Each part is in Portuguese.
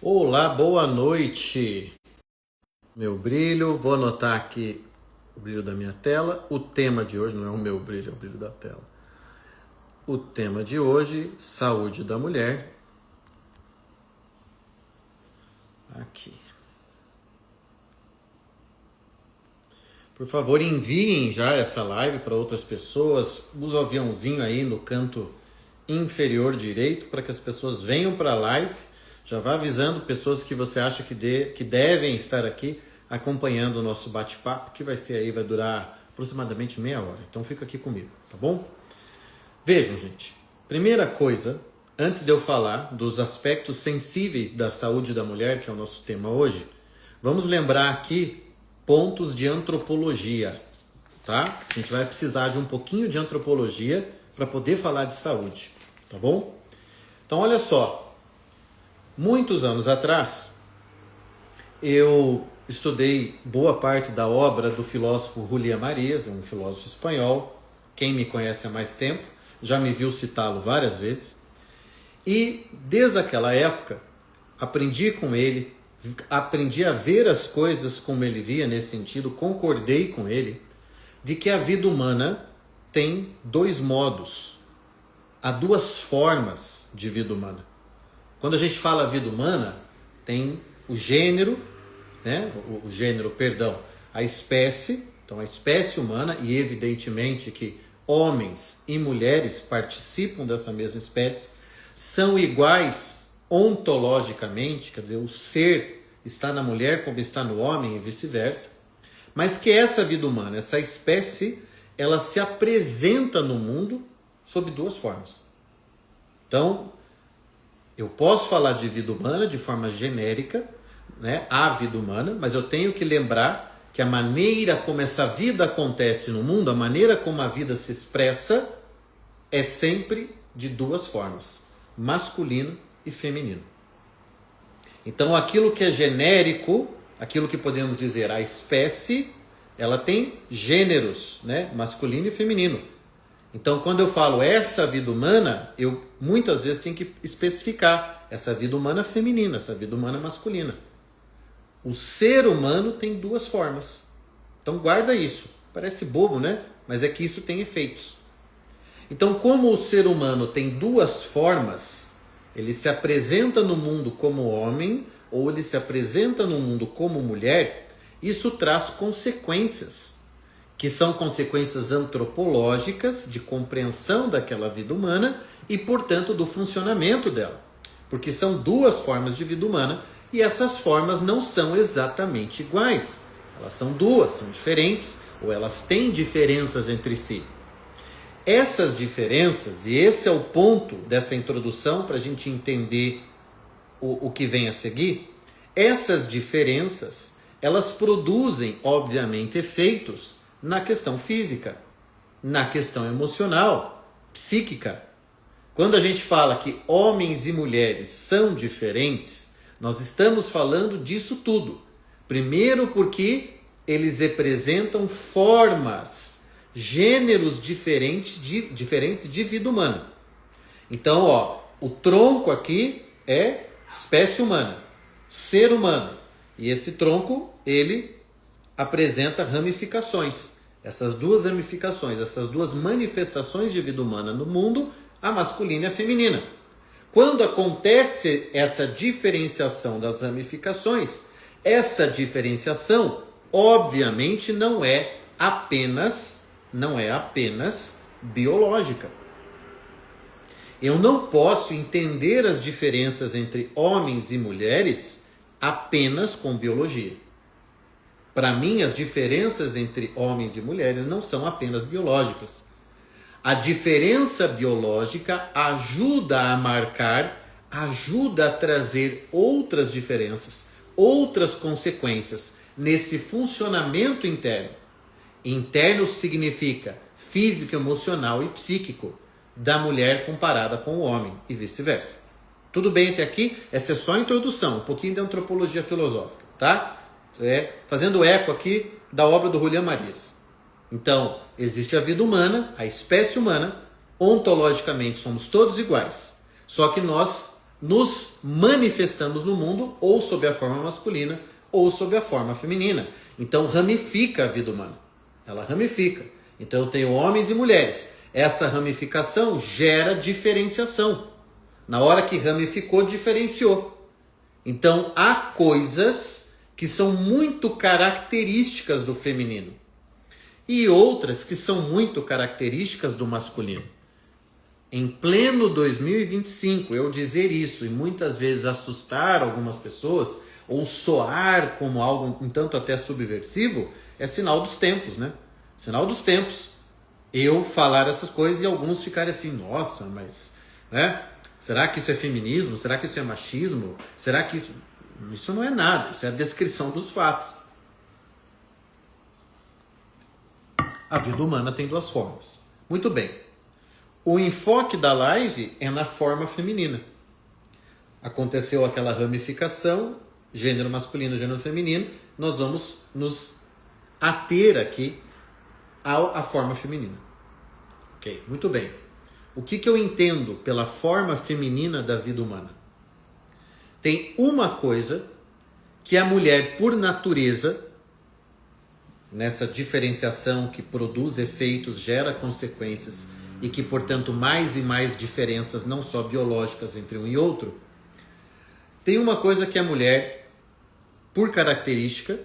Olá, boa noite, meu brilho. Vou anotar aqui o brilho da minha tela. O tema de hoje não é o meu brilho, é o brilho da tela. O tema de hoje, saúde da mulher. Aqui. Por favor, enviem já essa live para outras pessoas. Usa o aviãozinho aí no canto inferior direito para que as pessoas venham para a live. Já vá avisando pessoas que você acha que devem estar aqui acompanhando o nosso bate-papo, que vai durar aproximadamente meia hora. Então fica aqui comigo, tá bom? Vejam, gente. Primeira coisa, antes de eu falar dos aspectos sensíveis da saúde da mulher, que é o nosso tema hoje, vamos lembrar aqui pontos de antropologia, tá? A gente vai precisar de um pouquinho de antropologia para poder falar de saúde, tá bom? Então olha só. Muitos anos atrás, eu estudei boa parte da obra do filósofo Julián Marías, um filósofo espanhol. Quem me conhece há mais tempo já me viu citá-lo várias vezes. E desde aquela época, aprendi com ele, aprendi a ver as coisas como ele via nesse sentido, concordei com ele, de que a vida humana tem dois modos, há duas formas de vida humana. Quando a gente fala vida humana, tem o gênero, né? A espécie, então a espécie humana, e evidentemente que homens e mulheres participam dessa mesma espécie, são iguais ontologicamente, quer dizer, o ser está na mulher como está no homem e vice-versa, mas que essa vida humana, essa espécie, ela se apresenta no mundo sob duas formas. Então, eu posso falar de vida humana de forma genérica, né? A vida humana, mas eu tenho que lembrar que a maneira como essa vida acontece no mundo, a maneira como a vida se expressa, é sempre de duas formas, masculino e feminino. Então aquilo que é genérico, aquilo que podemos dizer a espécie, ela tem gêneros, né? Masculino e feminino. Então, quando eu falo essa vida humana, eu muitas vezes tenho que especificar essa vida humana feminina, essa vida humana masculina. O ser humano tem duas formas. Então, guarda isso. Parece bobo, né? Mas é que isso tem efeitos. Então, como o ser humano tem duas formas, ele se apresenta no mundo como homem ou ele se apresenta no mundo como mulher, isso traz consequências, que são consequências antropológicas de compreensão daquela vida humana e, portanto, do funcionamento dela. Porque são duas formas de vida humana e essas formas não são exatamente iguais. Elas são duas, são diferentes, ou elas têm diferenças entre si. Essas diferenças, e esse é o ponto dessa introdução para a gente entender o que vem a seguir, essas diferenças, elas produzem, obviamente, efeitos na questão física, na questão emocional, psíquica. Quando a gente fala que homens e mulheres são diferentes, nós estamos falando disso tudo. Primeiro porque eles representam formas, gêneros diferentes de vida humana. Então, o tronco aqui é espécie humana, ser humano. E esse tronco, ele apresenta ramificações. Essas duas ramificações, essas duas manifestações de vida humana no mundo, a masculina e a feminina. Quando acontece essa diferenciação das ramificações, essa diferenciação, obviamente, não é apenas biológica. Eu não posso entender as diferenças entre homens e mulheres apenas com biologia. Para mim, as diferenças entre homens e mulheres não são apenas biológicas. A diferença biológica ajuda a marcar, ajuda a trazer outras diferenças, outras consequências nesse funcionamento interno. Interno significa físico, emocional e psíquico da mulher comparada com o homem e vice-versa. Tudo bem até aqui? Essa é só a introdução, um pouquinho de antropologia filosófica, tá? Fazendo eco aqui da obra do Julián Marías. Então, existe a vida humana, a espécie humana, ontologicamente somos todos iguais. Só que nós nos manifestamos no mundo ou sob a forma masculina ou sob a forma feminina. Então ramifica a vida humana. Ela ramifica. Então eu tenho homens e mulheres. Essa ramificação gera diferenciação. Na hora que ramificou, diferenciou. Então há coisas que são muito características do feminino e outras que são muito características do masculino. Em pleno 2025, eu dizer isso e muitas vezes assustar algumas pessoas ou soar como algo um tanto até subversivo, é sinal dos tempos, né? Sinal dos tempos. Eu falar essas coisas e alguns ficarem assim, nossa, mas, né? Será que isso é feminismo? Será que isso é machismo? Será que isso... Isso não é nada, isso é a descrição dos fatos. A vida humana tem duas formas. Muito bem. O enfoque da live é na forma feminina. Aconteceu aquela ramificação, gênero masculino, gênero feminino, nós vamos nos ater aqui à forma feminina. Ok, muito bem. O que eu entendo pela forma feminina da vida humana? Tem uma coisa que a mulher, por natureza, nessa diferenciação que produz efeitos, gera consequências e que, portanto, mais e mais diferenças, não só biológicas entre um e outro, tem uma coisa que a mulher, por característica,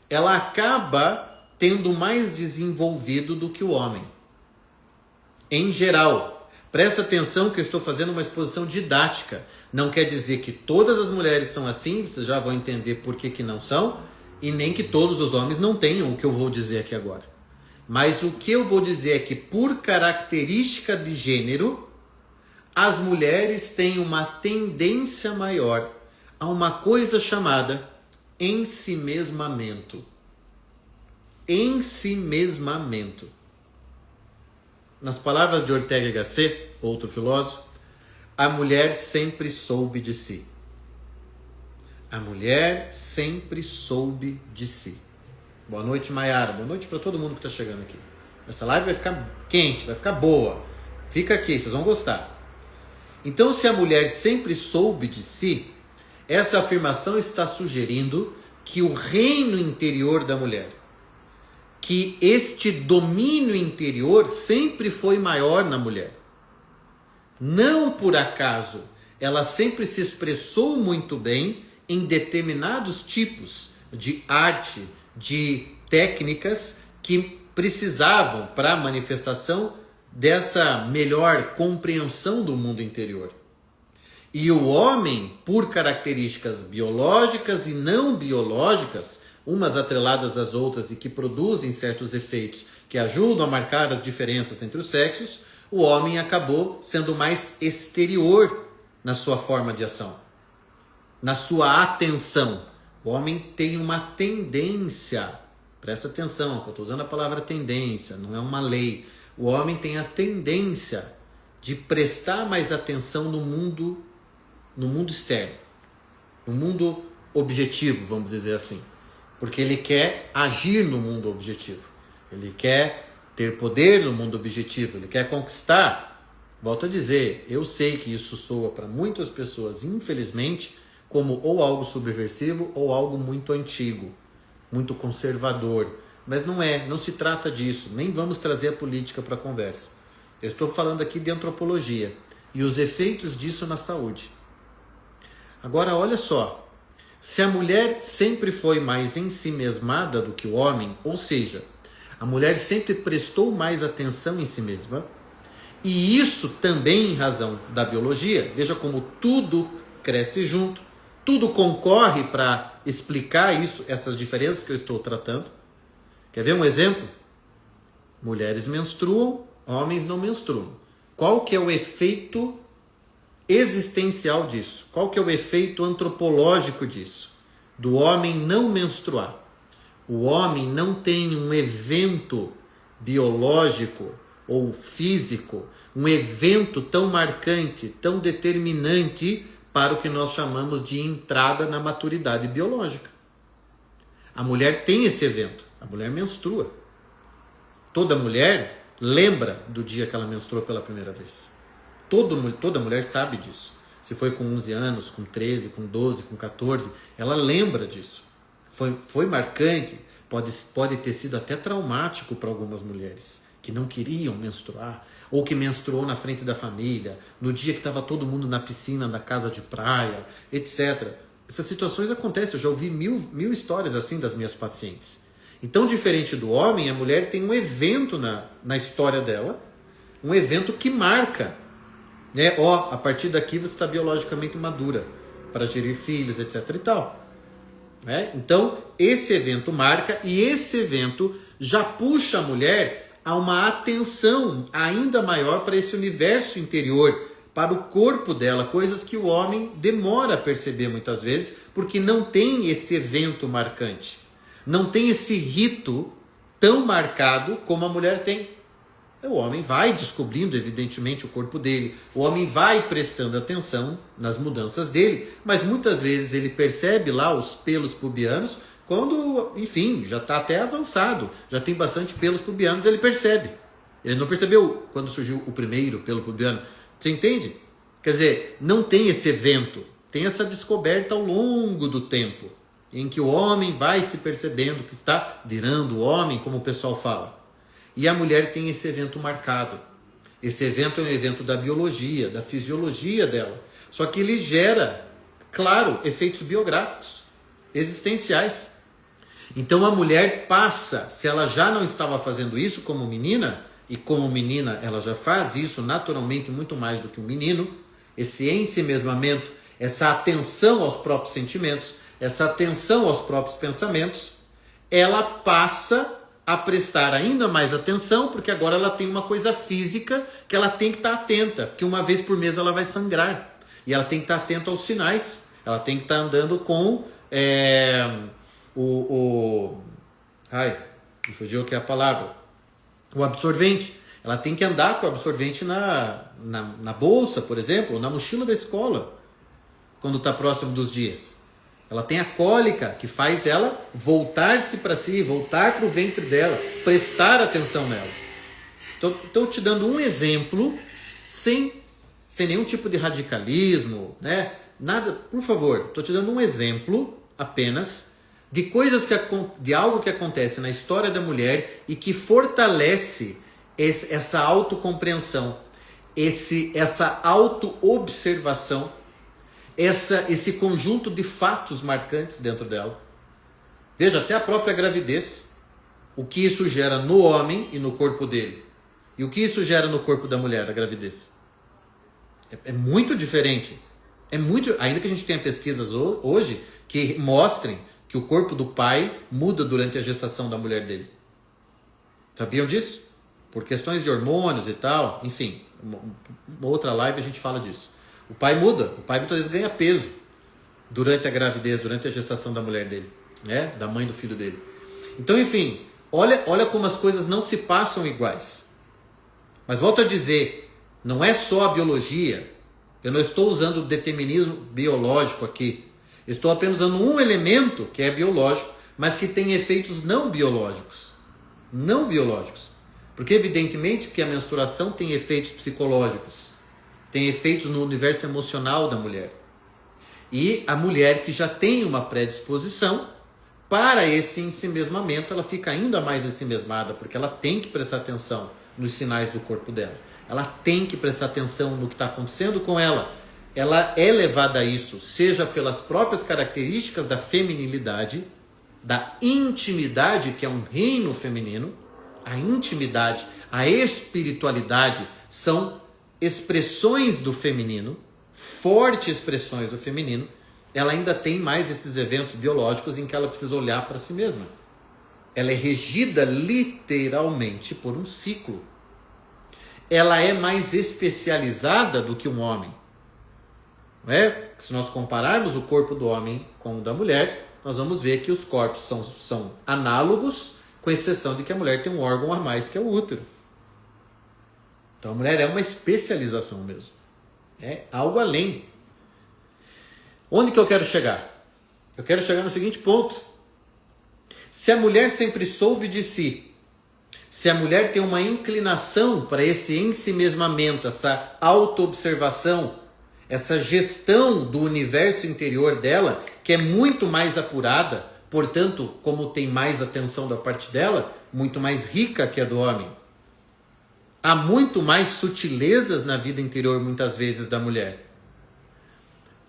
ela acaba tendo mais desenvolvido do que o homem. Em geral, presta atenção que eu estou fazendo uma exposição didática. Não quer dizer que todas as mulheres são assim, vocês já vão entender por que não são, e nem que todos os homens não tenham o que eu vou dizer aqui agora. Mas o que eu vou dizer é que, por característica de gênero, as mulheres têm uma tendência maior a uma coisa chamada ensimesmamento. Ensimesmamento. Nas palavras de Ortega y Gasset, outro filósofo, a mulher sempre soube de si. A mulher sempre soube de si. Boa noite, Maiara. Boa noite para todo mundo que está chegando aqui. Essa live vai ficar quente, vai ficar boa. Fica aqui, vocês vão gostar. Então, se a mulher sempre soube de si, essa afirmação está sugerindo que o reino interior da mulher, que este domínio interior sempre foi maior na mulher. Não por acaso, ela sempre se expressou muito bem em determinados tipos de arte, de técnicas que precisavam para a manifestação dessa melhor compreensão do mundo interior. E o homem, por características biológicas e não biológicas, umas atreladas às outras e que produzem certos efeitos que ajudam a marcar as diferenças entre os sexos, o homem acabou sendo mais exterior na sua forma de ação, na sua atenção. O homem tem uma tendência, presta atenção, eu estou usando a palavra tendência, não é uma lei. O homem tem a tendência de prestar mais atenção no mundo externo, no mundo objetivo, vamos dizer assim. Porque ele quer agir no mundo objetivo. Ele quer ter poder no mundo objetivo. Ele quer conquistar. Volto a dizer, eu sei que isso soa para muitas pessoas, infelizmente, como ou algo subversivo ou algo muito antigo, muito conservador. Mas não é, não se trata disso. Nem vamos trazer a política para a conversa. Eu estou falando aqui de antropologia e os efeitos disso na saúde. Agora, olha só. Se a mulher sempre foi mais ensimesmada do que o homem, ou seja, a mulher sempre prestou mais atenção em si mesma, e isso também em razão da biologia, veja como tudo cresce junto, tudo concorre para explicar isso, essas diferenças que eu estou tratando. Quer ver um exemplo? Mulheres menstruam, homens não menstruam. Qual que é o efeito existencial disso? Qual que é o efeito antropológico disso? Do homem não menstruar. O homem não tem um evento biológico ou físico, um evento tão marcante, tão determinante para o que nós chamamos de entrada na maturidade biológica. A mulher tem esse evento, a mulher menstrua. Toda mulher lembra do dia que ela menstruou pela primeira vez. Toda mulher sabe disso. se foi com 11 anos, com 13, com 12, com 14, ela lembra disso. Foi marcante, pode ter sido até traumático para algumas mulheres que não queriam menstruar, ou que menstruou na frente da família, no dia que estava todo mundo na piscina, na casa de praia, etc. Essas situações acontecem, eu já ouvi mil histórias assim das minhas pacientes. Então, diferente do homem, a mulher tem um evento na história dela, um evento que marca, né? A partir daqui você está biologicamente madura para gerir filhos, etc. e tal. Né? Então, esse evento marca, e esse evento já puxa a mulher a uma atenção ainda maior para esse universo interior, para o corpo dela, coisas que o homem demora a perceber muitas vezes, porque não tem esse evento marcante, não tem esse rito tão marcado como a mulher tem. O homem vai descobrindo, evidentemente, o corpo dele, o homem vai prestando atenção nas mudanças dele, mas muitas vezes ele percebe lá os pelos pubianos quando, enfim, já está até avançado, já tem bastante pelos pubianos, ele percebe. Ele não percebeu quando surgiu o primeiro pelo pubiano. Você entende? Quer dizer, não tem esse evento, tem essa descoberta ao longo do tempo, em que o homem vai se percebendo que está virando o homem, como o pessoal fala. E a mulher tem esse evento marcado. Esse evento é um evento da biologia, da fisiologia dela. Só que ele gera, claro, efeitos biográficos, existenciais. Então a mulher passa, se ela já não estava fazendo isso como menina, e como menina ela já faz isso naturalmente muito mais do que um menino, esse ensimesmamento, essa atenção aos próprios sentimentos, essa atenção aos próprios pensamentos, ela passa a prestar ainda mais atenção, porque agora ela tem uma coisa física que ela tem que estar atenta, que uma vez por mês ela vai sangrar, e ela tem que estar atenta aos sinais, ela tem que estar andando com me fugiu aqui a palavra, o absorvente, ela tem que andar com o absorvente na bolsa, por exemplo, ou na mochila da escola, quando está próximo dos dias. Ela tem a cólica, que faz ela voltar-se para si, voltar para o ventre dela, prestar atenção nela. Estou te dando um exemplo, sem nenhum tipo de radicalismo, né? Nada, por favor, estou te dando um exemplo apenas de coisas de algo que acontece na história da mulher e que fortalece essa autocompreensão, essa auto-observação, esse conjunto de fatos marcantes dentro dela. Veja, até a própria gravidez, o que isso gera no homem e no corpo dele, e o que isso gera no corpo da mulher, a gravidez. É muito diferente. Ainda que a gente tenha pesquisas hoje que mostrem que o corpo do pai muda durante a gestação da mulher dele. Sabiam disso? Por questões de hormônios e tal, enfim, uma outra live a gente fala disso. O pai muda, o pai muitas vezes ganha peso durante a gravidez, durante a gestação da mulher dele, né? Da mãe do filho dele. Então, enfim, olha como as coisas não se passam iguais. Mas volto a dizer, não é só a biologia, eu não estou usando o determinismo biológico aqui, estou apenas usando um elemento que é biológico, mas que tem efeitos não biológicos. Não biológicos. Porque evidentemente que a menstruação tem efeitos psicológicos, tem efeitos no universo emocional da mulher. E a mulher que já tem uma predisposição para esse ensimesmamento, ela fica ainda mais ensimesmada, porque ela tem que prestar atenção nos sinais do corpo dela. Ela tem que prestar atenção no que está acontecendo com ela. Ela é levada a isso, seja pelas próprias características da feminilidade, da intimidade, que é um reino feminino. A intimidade, a espiritualidade são expressões do feminino, fortes expressões do feminino. Ela ainda tem mais esses eventos biológicos em que ela precisa olhar para si mesma. Ela é regida literalmente por um ciclo. Ela é mais especializada do que um homem. Não é? Se nós compararmos o corpo do homem com o da mulher, nós vamos ver que os corpos são análogos, com exceção de que a mulher tem um órgão a mais, que é o útero. Então a mulher é uma especialização mesmo. É algo além. Onde que eu quero chegar? Eu quero chegar no seguinte ponto. Se a mulher sempre soube de si, se a mulher tem uma inclinação para esse ensimesmamento, essa auto-observação, essa gestão do universo interior dela, que é muito mais apurada, portanto, como tem mais atenção da parte dela, muito mais rica que a do homem. Há muito mais sutilezas na vida interior, muitas vezes, da mulher.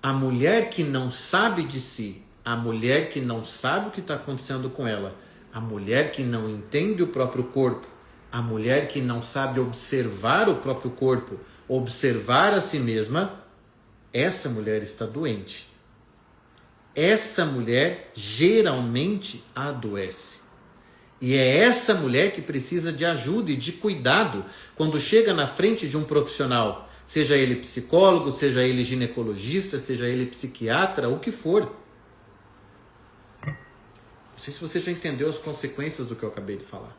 A mulher que não sabe de si, a mulher que não sabe o que está acontecendo com ela, a mulher que não entende o próprio corpo, a mulher que não sabe observar o próprio corpo, observar a si mesma, essa mulher está doente. Essa mulher geralmente adoece. E é essa mulher que precisa de ajuda e de cuidado quando chega na frente de um profissional, seja ele psicólogo, seja ele ginecologista, seja ele psiquiatra, o que for. Não sei se você já entendeu as consequências do que eu acabei de falar.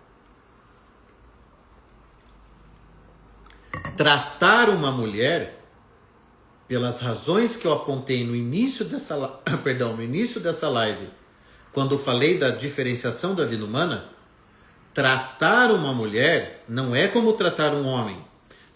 Tratar uma mulher, pelas razões que eu apontei no início dessa live, quando eu falei da diferenciação da vida humana, tratar uma mulher não é como tratar um homem.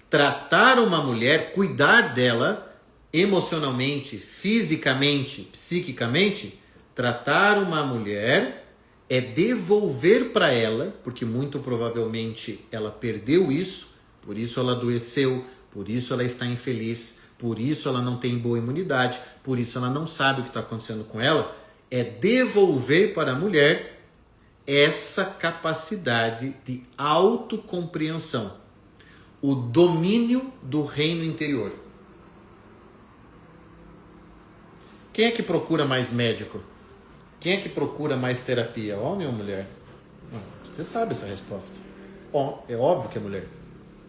Tratar uma mulher, cuidar dela emocionalmente, fisicamente, psiquicamente, tratar uma mulher é devolver para ela, porque muito provavelmente ela perdeu isso, por isso ela adoeceu, por isso ela está infeliz, por isso ela não tem boa imunidade, por isso ela não sabe o que está acontecendo com ela, é devolver para a mulher essa capacidade de autocompreensão, o domínio do reino interior. Quem é que procura mais médico? Quem é que procura mais terapia? Homem ou mulher? Você sabe essa resposta. É óbvio que é mulher.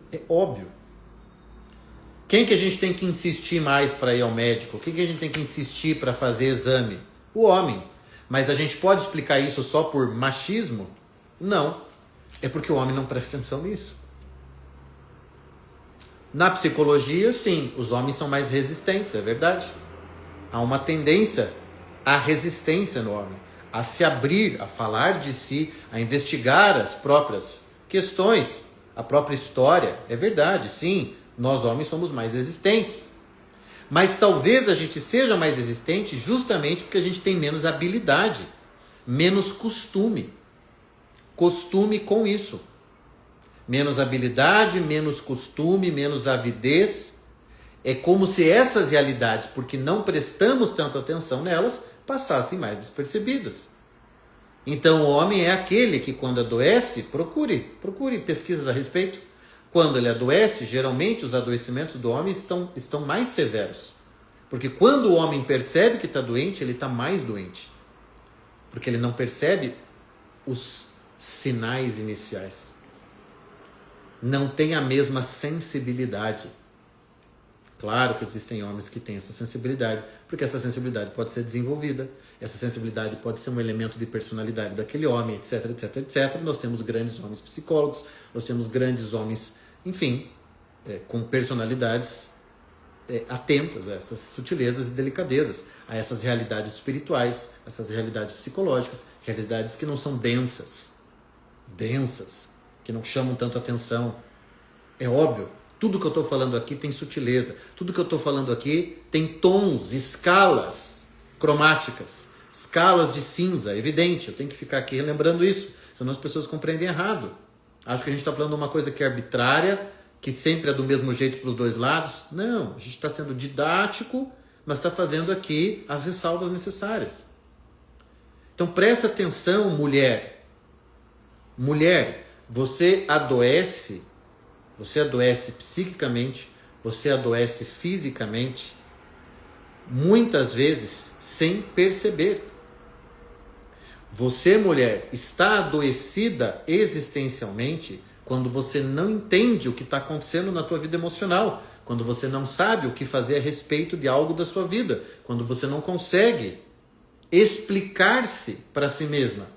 É óbvio. Quem que a gente tem que insistir mais para ir ao médico? Quem que a gente tem que insistir para fazer exame? O homem. Mas a gente pode explicar isso só por machismo? Não. É porque o homem não presta atenção nisso. Na psicologia, sim, os homens são mais resistentes, é verdade. Há uma tendência à resistência no homem, a se abrir, a falar de si, a investigar as próprias questões, a própria história. É verdade, sim, nós homens somos mais resistentes. Mas talvez a gente seja mais resistente justamente porque a gente tem menos habilidade, menos costume. Costume com isso. Menos habilidade, menos costume, menos avidez. É como se essas realidades, porque não prestamos tanta atenção nelas, passassem mais despercebidas. Então o homem é aquele que quando adoece, procure pesquisas a respeito. Quando ele adoece, geralmente os adoecimentos do homem estão mais severos. Porque quando o homem percebe que está doente, ele está mais doente. Porque ele não percebe os sinais iniciais. Não tem a mesma sensibilidade. Claro que existem homens que têm essa sensibilidade, porque essa sensibilidade pode ser desenvolvida, essa sensibilidade pode ser um elemento de personalidade daquele homem, etc, etc, etc. Nós temos grandes homens psicólogos, nós temos grandes homens, enfim, com personalidades atentas a essas sutilezas e delicadezas, a essas realidades espirituais, essas realidades psicológicas, realidades que não são densas, que não chamam tanto atenção. É óbvio, tudo que eu estou falando aqui tem sutileza, tudo que eu estou falando aqui tem tons, escalas cromáticas, escalas de cinza, evidente, eu tenho que ficar aqui lembrando isso, senão as pessoas compreendem errado. Acho que a gente está falando de uma coisa que é arbitrária, que sempre é do mesmo jeito para os dois lados. Não, a gente está sendo didático, mas está fazendo aqui as ressalvas necessárias. Então presta atenção, mulher. Mulher, você adoece psiquicamente, você adoece fisicamente, muitas vezes sem perceber. Você, mulher, está adoecida existencialmente quando você não entende o que está acontecendo na tua vida emocional, quando você não sabe o que fazer a respeito de algo da sua vida, quando você não consegue explicar-se para si mesma.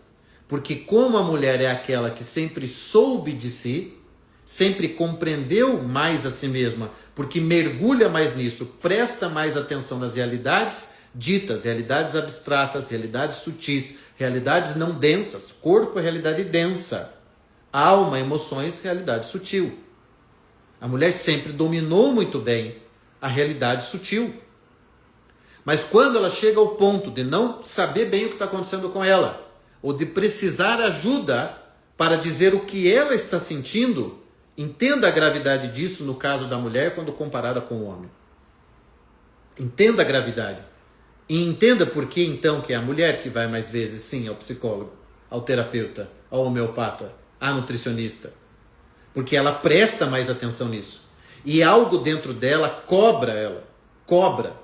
Porque como a mulher é aquela que sempre soube de si, sempre compreendeu mais a si mesma, porque mergulha mais nisso, presta mais atenção nas realidades ditas, realidades abstratas, realidades sutis, realidades não densas. Corpo é realidade densa. Alma, emoções, realidade sutil. A mulher sempre dominou muito bem a realidade sutil. Mas quando ela chega ao ponto de não saber bem o que está acontecendo com ela, ou de precisar ajuda para dizer o que ela está sentindo, entenda a gravidade disso no caso da mulher quando comparada com o homem. Entenda a gravidade. E entenda por que então que é a mulher que vai mais vezes sim ao psicólogo, ao terapeuta, ao homeopata, à nutricionista. Porque ela presta mais atenção nisso. E algo dentro dela cobra ela. Cobra.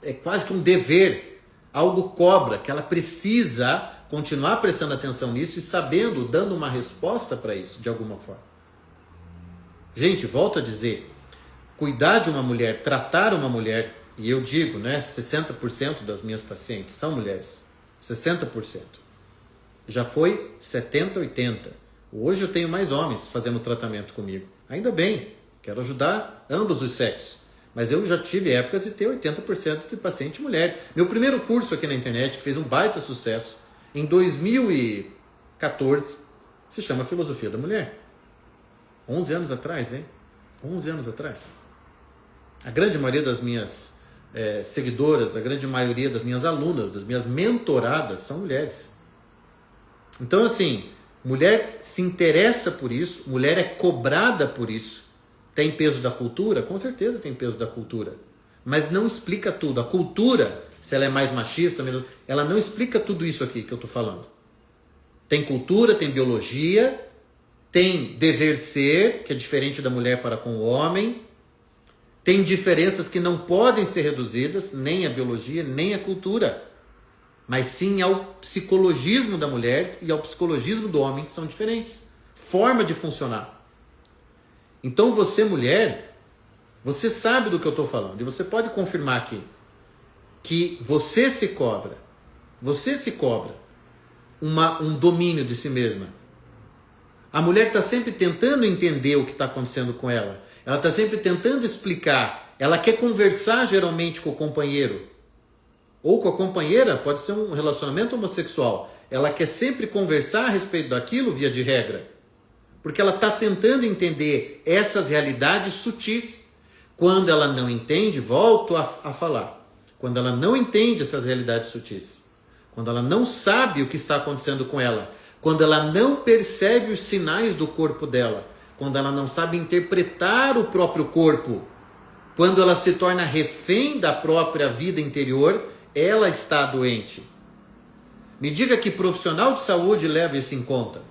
É quase que um dever. Algo cobra que ela precisa continuar prestando atenção nisso e sabendo, dando uma resposta para isso, de alguma forma. Gente, volto a dizer, cuidar de uma mulher, tratar uma mulher, e eu digo, né, 60% das minhas pacientes são mulheres. 60%. Já foi 70%, 80%. Hoje eu tenho mais homens fazendo tratamento comigo. Ainda bem, quero ajudar ambos os sexos. Mas eu já tive épocas de ter 80% de paciente mulher. Meu primeiro curso aqui na internet, que fez um baita sucesso, em 2014, se chama Filosofia da Mulher. 11 anos atrás, hein? 11 anos atrás. A grande maioria das minhas seguidoras, a grande maioria das minhas alunas, das minhas mentoradas, são mulheres. Então, assim, mulher se interessa por isso, mulher é cobrada por isso. Tem peso da cultura? Com certeza tem peso da cultura. Mas não explica tudo. A cultura, se ela é mais machista, ela não explica tudo isso aqui que eu estou falando. Tem cultura, tem biologia, tem dever ser, que é diferente da mulher para com o homem. Tem diferenças que não podem ser reduzidas, nem a biologia, nem a cultura. Mas sim ao psicologismo da mulher e ao psicologismo do homem, que são diferentes. Forma de funcionar. Então você, mulher, você sabe do que eu estou falando. E você pode confirmar aqui que você se cobra um domínio de si mesma. A mulher está sempre tentando entender o que está acontecendo com ela. Ela está sempre tentando explicar. Ela quer conversar geralmente com o companheiro. Ou com a companheira, pode ser um relacionamento homossexual. Ela quer sempre conversar a respeito daquilo, via de regra. Porque ela está tentando entender essas realidades sutis. Quando ela não entende, volto a falar. Quando ela não entende essas realidades sutis. Quando ela não sabe o que está acontecendo com ela. Quando ela não percebe os sinais do corpo dela. Quando ela não sabe interpretar o próprio corpo. Quando ela se torna refém da própria vida interior, ela está doente. Me diga que profissional de saúde leva isso em conta.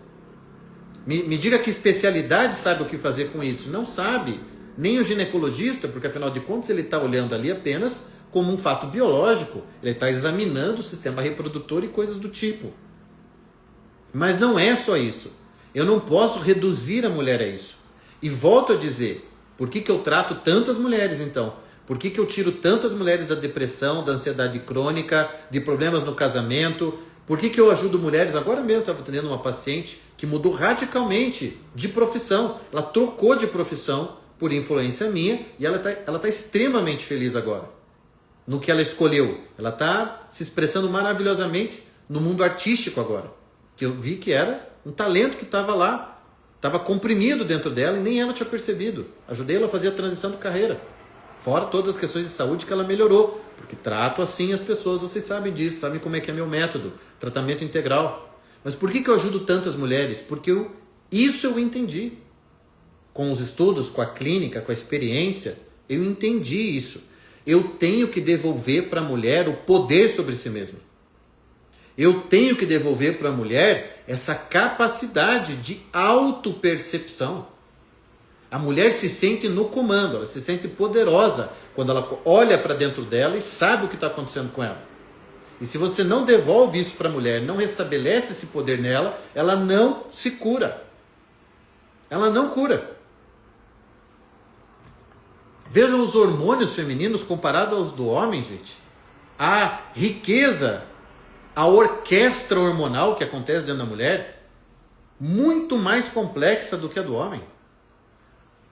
Me diga que especialidade sabe o que fazer com isso. Não sabe. Nem o ginecologista, porque afinal de contas ele está olhando ali apenas como um fato biológico. Ele está examinando o sistema reprodutor e coisas do tipo. Mas não é só isso. Eu não posso reduzir a mulher a isso. E volto a dizer, por que eu trato tantas mulheres então? Por que eu tiro tantas mulheres da depressão, da ansiedade crônica, de problemas no casamento? Por que eu ajudo mulheres? Agora mesmo estava atendendo uma paciente que mudou radicalmente de profissão. Ela trocou de profissão por influência minha e ela tá extremamente feliz agora no que ela escolheu. Ela está se expressando maravilhosamente no mundo artístico agora. Que eu vi que era um talento que estava lá, estava comprimido dentro dela e nem ela tinha percebido. Ajudei ela a fazer a transição de carreira. Fora todas as questões de saúde que ela melhorou. Porque trato assim as pessoas, vocês sabem disso, sabem como é que é meu método. Tratamento integral. Mas por que eu ajudo tantas mulheres? Porque isso eu entendi. Com os estudos, com a clínica, com a experiência, eu entendi isso. Eu tenho que devolver para a mulher o poder sobre si mesma. Eu tenho que devolver para a mulher essa capacidade de autopercepção. A mulher se sente no comando, ela se sente poderosa quando ela olha para dentro dela e sabe o que está acontecendo com ela. E se você não devolve isso para a mulher, não restabelece esse poder nela, ela não se cura. Ela não cura. Vejam os hormônios femininos comparados aos do homem, gente. A riqueza, a orquestra hormonal que acontece dentro da mulher, muito mais complexa do que a do homem.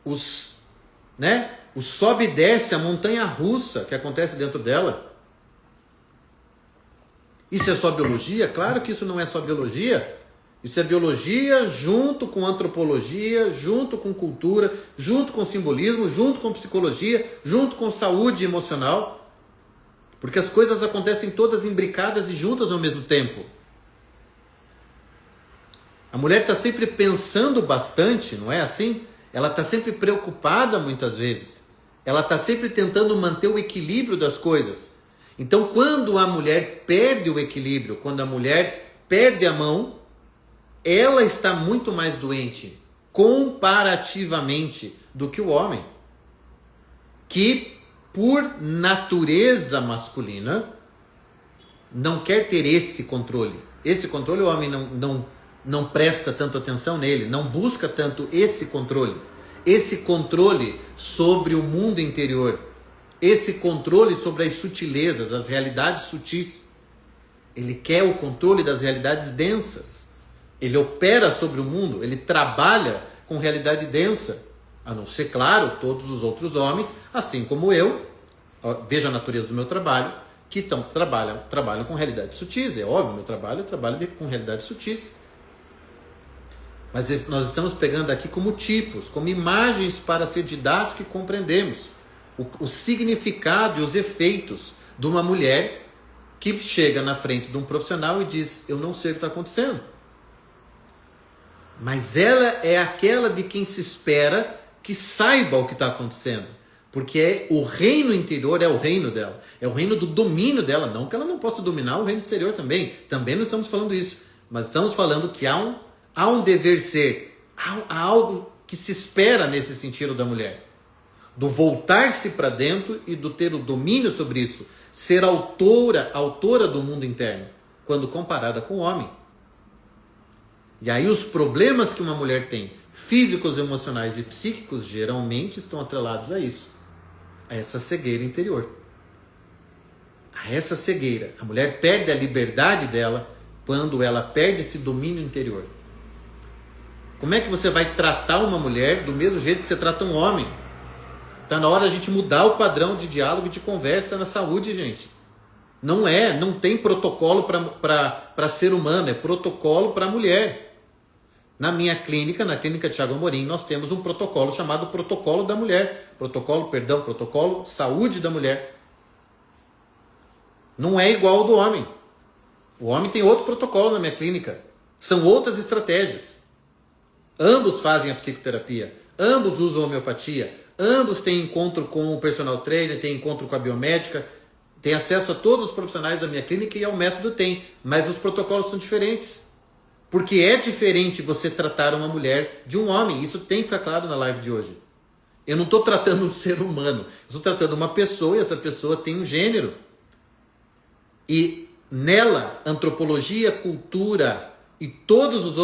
O sobe e desce, a montanha russa que acontece dentro dela. Isso é só biologia? Claro que isso não é só biologia. Isso é biologia junto com antropologia, junto com cultura, junto com simbolismo, junto com psicologia, junto com saúde emocional. Porque as coisas acontecem todas imbricadas e juntas ao mesmo tempo. A mulher está sempre pensando bastante, não é assim? Ela está sempre preocupada muitas vezes. Ela está sempre tentando manter o equilíbrio das coisas. Então, quando a mulher perde o equilíbrio, quando a mulher perde a mão, ela está muito mais doente, comparativamente, do que o homem. Que, por natureza masculina, não quer ter esse controle. Esse controle o homem não presta tanto atenção nele, não busca tanto esse controle. Esse controle sobre o mundo interior. Esse controle sobre as sutilezas, as realidades sutis. Ele quer o controle das realidades densas. Ele opera sobre o mundo, ele trabalha com realidade densa. A não ser, claro, todos os outros homens, assim como eu, veja a natureza do meu trabalho, que trabalham com realidades sutis. É óbvio, meu trabalho com realidades sutis. Mas nós estamos pegando aqui como tipos, como imagens para ser didático e compreendemos o significado e os efeitos de uma mulher que chega na frente de um profissional e diz: eu não sei o que está acontecendo. Mas ela é aquela de quem se espera que saiba o que está acontecendo. Porque o reino interior é o reino dela. É o reino do domínio dela. Não que ela não possa dominar o reino exterior também. Também não estamos falando isso. Mas estamos falando que há um dever ser. Há algo que se espera nesse sentido da mulher. Do voltar-se para dentro e do ter o domínio sobre isso. Ser autora do mundo interno. Quando comparada com o homem. E aí os problemas que uma mulher tem, físicos, emocionais e psíquicos, geralmente estão atrelados a isso. A essa cegueira interior. A essa cegueira. A mulher perde a liberdade dela quando ela perde esse domínio interior. Como é que você vai tratar uma mulher do mesmo jeito que você trata um homem? Está na hora a gente mudar o padrão de diálogo e de conversa na saúde, gente. Não tem protocolo para ser humano, é protocolo para mulher. Na minha clínica, na clínica Thiago Amorim, nós temos um protocolo chamado Protocolo da Mulher. Protocolo Saúde da Mulher. Não é igual ao do homem. O homem tem outro protocolo na minha clínica. São outras estratégias. Ambos fazem a psicoterapia. Ambos usam a homeopatia. Ambos têm encontro com o personal trainer, têm encontro com a biomédica. Tem acesso a todos os profissionais da minha clínica e ao método tem. Mas os protocolos são diferentes. Porque é diferente você tratar uma mulher de um homem. Isso tem que ficar claro na live de hoje. Eu não estou tratando um ser humano. Eu estou tratando uma pessoa e essa pessoa tem um gênero. E nela, antropologia, cultura e todas as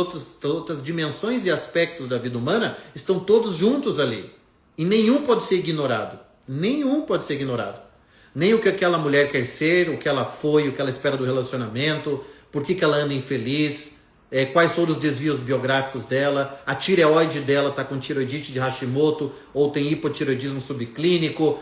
outras dimensões e aspectos da vida humana estão todos juntos ali. E nenhum pode ser ignorado. Nenhum pode ser ignorado. Nem o que aquela mulher quer ser, o que ela foi, o que ela espera do relacionamento, por que ela anda infeliz, quais foram os desvios biográficos dela, a tireoide dela está com tireoidite de Hashimoto ou tem hipotireoidismo subclínico,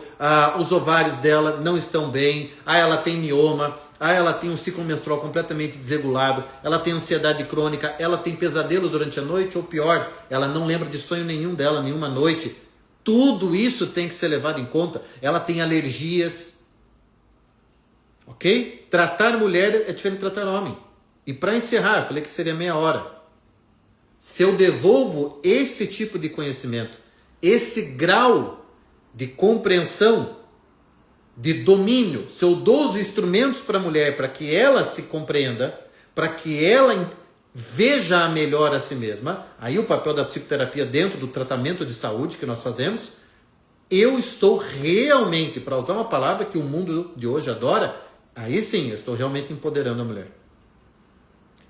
os ovários dela não estão bem, ela tem mioma, ela tem um ciclo menstrual completamente desregulado, ela tem ansiedade crônica, ela tem pesadelos durante a noite, ou pior, ela não lembra de sonho nenhum dela, nenhuma noite. Tudo isso tem que ser levado em conta. Ela tem alergias. Ok? Tratar mulher é diferente de tratar homem. E para encerrar, eu falei que seria meia hora. Se eu devolvo esse tipo de conhecimento, esse grau de compreensão, de domínio, se eu dou os instrumentos para a mulher para que ela se compreenda, para que ela veja a melhor a si mesma, aí o papel da psicoterapia dentro do tratamento de saúde que nós fazemos, eu estou realmente, para usar uma palavra que o mundo de hoje adora, aí sim, eu estou realmente empoderando a mulher.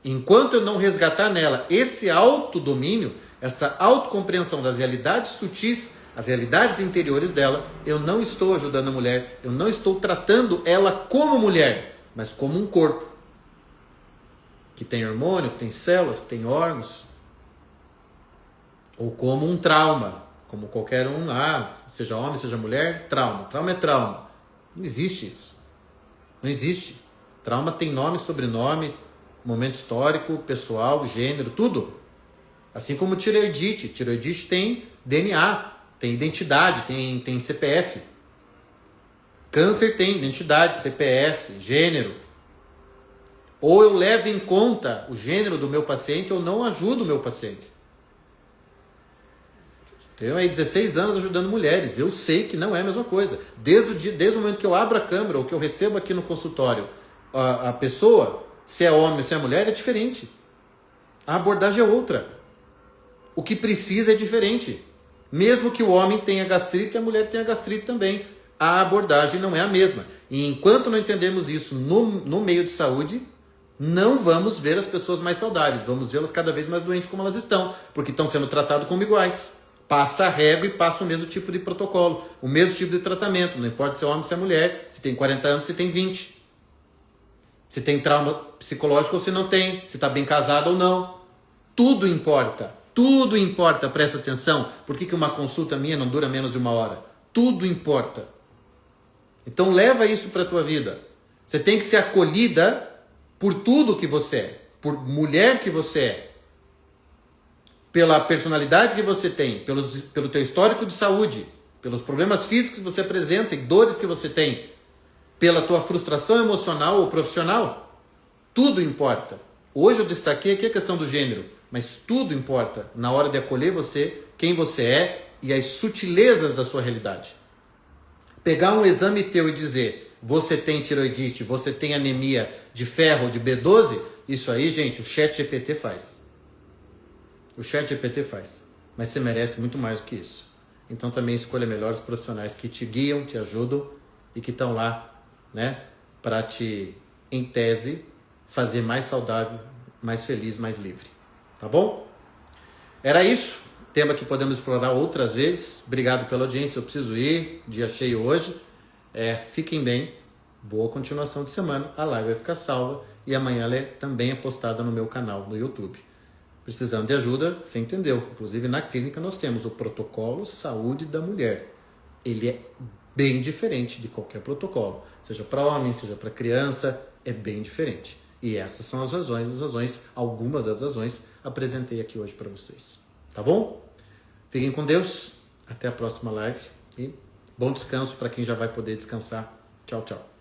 Enquanto eu não resgatar nela esse autodomínio, essa autocompreensão das realidades sutis, as realidades interiores dela, eu não estou ajudando a mulher, eu não estou tratando ela como mulher, mas como um corpo. Que tem hormônio, que tem células, que tem órgãos. Ou como um trauma, como qualquer um, seja homem, seja mulher, trauma. Trauma é trauma. Não existe isso. Não existe. Trauma tem nome, sobrenome, momento histórico, pessoal, gênero, tudo. Assim como tireoidite. Tireoidite tem DNA, tem identidade, tem CPF. Câncer tem identidade, CPF, gênero. Ou eu levo em conta o gênero do meu paciente ou não ajudo o meu paciente. Tenho aí 16 anos ajudando mulheres. Eu sei que não é a mesma coisa. Desde o momento que eu abro a câmera ou que eu recebo aqui no consultório a pessoa, se é homem ou se é mulher, é diferente. A abordagem é outra. O que precisa é diferente. Mesmo que o homem tenha gastrite e a mulher tenha gastrite também. A abordagem não é a mesma. E enquanto não entendemos isso no meio de saúde, não vamos ver as pessoas mais saudáveis. Vamos vê-las cada vez mais doentes como elas estão. Porque estão sendo tratadas como iguais. Passa a régua e passa o mesmo tipo de protocolo. O mesmo tipo de tratamento. Não importa se é homem ou se é mulher. Se tem 40 anos, se tem 20. Se tem trauma psicológico ou se não tem. Se está bem casado ou não. Tudo importa. Tudo importa, presta atenção. Por que uma consulta minha não dura menos de 1 hora? Tudo importa. Então leva isso para a tua vida. Você tem que ser acolhida por tudo que você é. Por mulher que você é. Pela personalidade que você tem. Pelo teu histórico de saúde. Pelos problemas físicos que você apresenta e dores que você tem. Pela tua frustração emocional ou profissional. Tudo importa. Hoje eu destaquei aqui a questão do gênero. Mas tudo importa na hora de acolher você, quem você é e as sutilezas da sua realidade. Pegar um exame teu e dizer, você tem tireoidite, você tem anemia de ferro, de B12, isso aí, gente, o ChatGPT faz. O ChatGPT faz. Mas você merece muito mais do que isso. Então também escolha melhores profissionais que te guiam, te ajudam e que estão lá, né, para te, em tese, fazer mais saudável, mais feliz, mais livre. Tá bom? Era isso. Tema que podemos explorar outras vezes. Obrigado pela audiência. Eu preciso ir. Dia cheio hoje. Fiquem bem. Boa continuação de semana. A live vai ficar salva. E amanhã ela também é postada no meu canal no YouTube. Precisando de ajuda, você entendeu. Inclusive na clínica nós temos o protocolo Saúde da Mulher. Ele é bem diferente de qualquer protocolo. Seja para homem, seja para criança. É bem diferente. E essas são as razões, algumas das razões apresentei aqui hoje para vocês. Tá bom? Fiquem com Deus. Até a próxima live. E bom descanso para quem já vai poder descansar. Tchau, tchau.